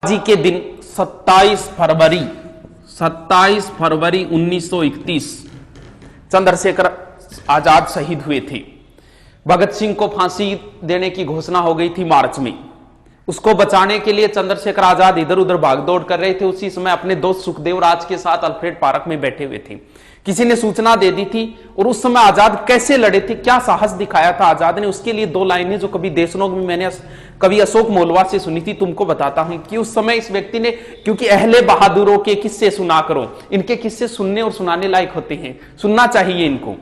जी के दिन 27 फरवरी 1931 चंद्रशेखर आजाद शहीद हुए थे। भगत सिंह को फांसी देने की घोषणा हो गई थी मार्च में। उसको बचाने के लिए चंद्रशेखर आजाद इधर उधर भागदौड़ कर रहे थे। उसी समय अपने दोस्त सुखदेव राज के साथ अल्फ्रेड पार्क में बैठे हुए थे। किसी ने सूचना दे दी थी और उस समय आजाद कैसे लड़े थे, क्या साहस दिखाया था आजाद ने, उसके लिए दो लाइनें जो कभी देशनोक में मैंने कवि अशोक मोलवा से सुनी थी, तुमको बताता हूं कि उस समय इस व्यक्ति ने, क्योंकि अहले बहादुरों के किस्से सुना करो, इनके किस्से सुनने और सुनाने लायक होते हैं, सुनना चाहिए इनको।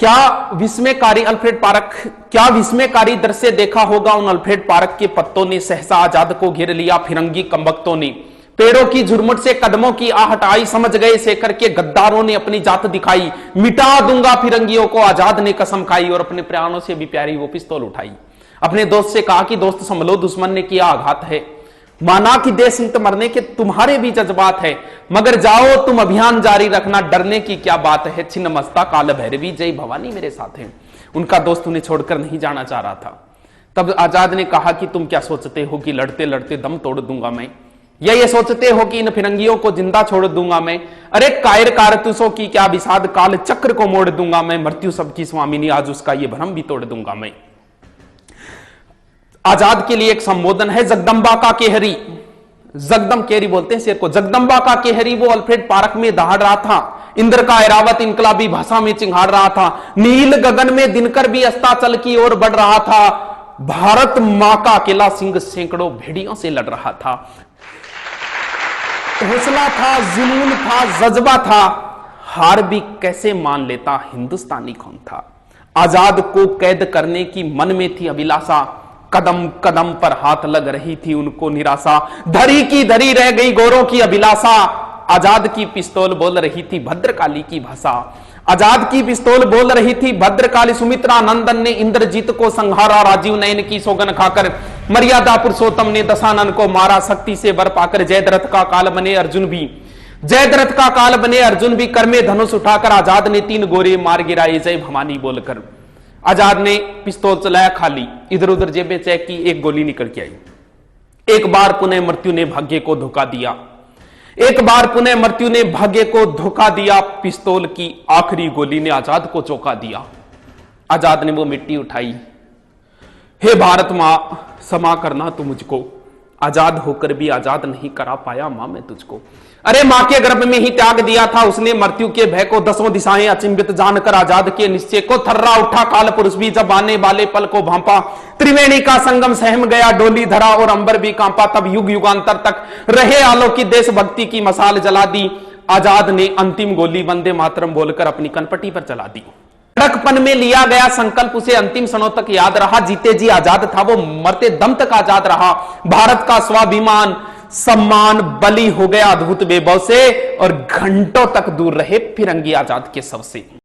क्या विस्मयकारी अल्फ्रेड पार्क, क्या विस्मयकारी दृश्य देखा होगा उन अल्फ्रेड पार्क के पत्तों ने सहसा आजाद को घेर लिया। फिरंगी कमबख्तों ने पेड़ों की झुरमुट से कदमों की आहट आई, समझ गए शेखर के गद्दारों ने अपनी जात दिखाई। मिटा दूंगा फिरंगियों को आजाद ने कसम खाई और अपने प्राणों से भी प्यारी वो पिस्तौल उठाई। अपने दोस्त से कहा कि दोस्त संभलो, दुश्मन ने किया आघात है। माना कि देश हित मरने के तुम्हारे भी जज्बात है, मगर जाओ तुम अभियान जारी रखना, डरने की क्या बात है। छिन्न मस्ता काल भैरवी जय भवानी मेरे साथ है। उनका दोस्त उन्हें छोड़कर नहीं जाना चाह रहा था। तब आजाद ने कहा कि तुम क्या सोचते हो कि लड़ते लड़ते दम तोड़ दूंगा मैं, या ये सोचते हो कि इन फिरंगियों को जिंदा छोड़ दूंगा मैं। अरे कायर कारतूसों की क्या विषाद काल चक्र को मोड़ दूंगा मैं। मृत्यु सबकी स्वामिनी आज उसका ये भ्रम भी तोड़ दूंगा मैं। आजाद के लिए एक संबोधन है, जगदम्बा का केहरी, जगदम केहरी बोलते हैं शेर को, जगदम्बा का केहरी वो अल्फ्रेड पार्क में दहाड़ रहा था। इंद्र का ऐरावत इनकलाबी भाषा में चिंगाड़ रहा था। नील गगन में दिनकर भी अस्ताचल की ओर बढ़ रहा था। भारत मां का अकेला सिंह सैकड़ों भेड़ियों से लड़ रहा था। हौसला था, जुनून था, जज्बा था, हार भी कैसे मान लेता हिंदुस्तानी कौन था। आजाद को कैद करने की मन में थी अभिलाषा, कदम कदम पर हाथ लग रही थी उनको निराशा। धरी की धरी रह गई गोरों की अभिलाषा, आजाद की पिस्तौल बोल रही थी भद्रकाली की भाषा। आजाद की पिस्तौल बोल रही थी भद्रकाली। सुमित्रा नंदन ने इंद्रजीत को संहारा, राजीव नयन की सौगन खाकर मर्यादा पुरुषोत्तम ने दशानन को मारा। शक्ति से बर पाकर जयद्रथ का काल बने अर्जुन भी, जयद्रथ का काल बने अर्जुन भी, कर में धनुष उठाकर आजाद ने 3 गोरे मार गिराए जय भवानी बोलकर। आजाद ने पिस्तौल चलाया खाली, इधर उधर जेबें चेक की, एक गोली निकल के आई। एक बार पुनः मृत्यु ने भाग्य को धोखा दिया, एक बार पुनः मृत्यु ने भाग्य को धोखा दिया। पिस्तौल की आखिरी गोली ने आजाद को चौंका दिया। आजाद ने वो मिट्टी उठाई, हे भारत मां क्षमा करना तू मुझको, आजाद होकर भी आजाद नहीं करा पाया मां मैं तुझको। अरे मां के गर्भ में ही त्याग दिया था उसने मृत्यु के भय को, 10 दिशाएं अचिंभित जानकर आजाद के निश्चय को। थर्रा उठा काल पुरुष भी जब आने वाले पल को भांपा, त्रिवेणी का संगम सहम गया डोली धरा और अंबर भी कांपा। तब युग युगांतर तक रहे आलोकित देशभक्ति की मसाल जला दी। आजाद ने अंतिम गोली वंदे मातरम बोलकर अपनी कनपटी पर चला दी। लड़कपन में लिया गया संकल्प उसे अंतिम क्षणों तक याद रहा। जीते जी आजाद था वो, मरते दम तक आजाद रहा। भारत का स्वाभिमान सम्मान बलि हो गया अद्भुत वैभव से और घंटों तक दूर रहे फिरंगी आजाद के शव से।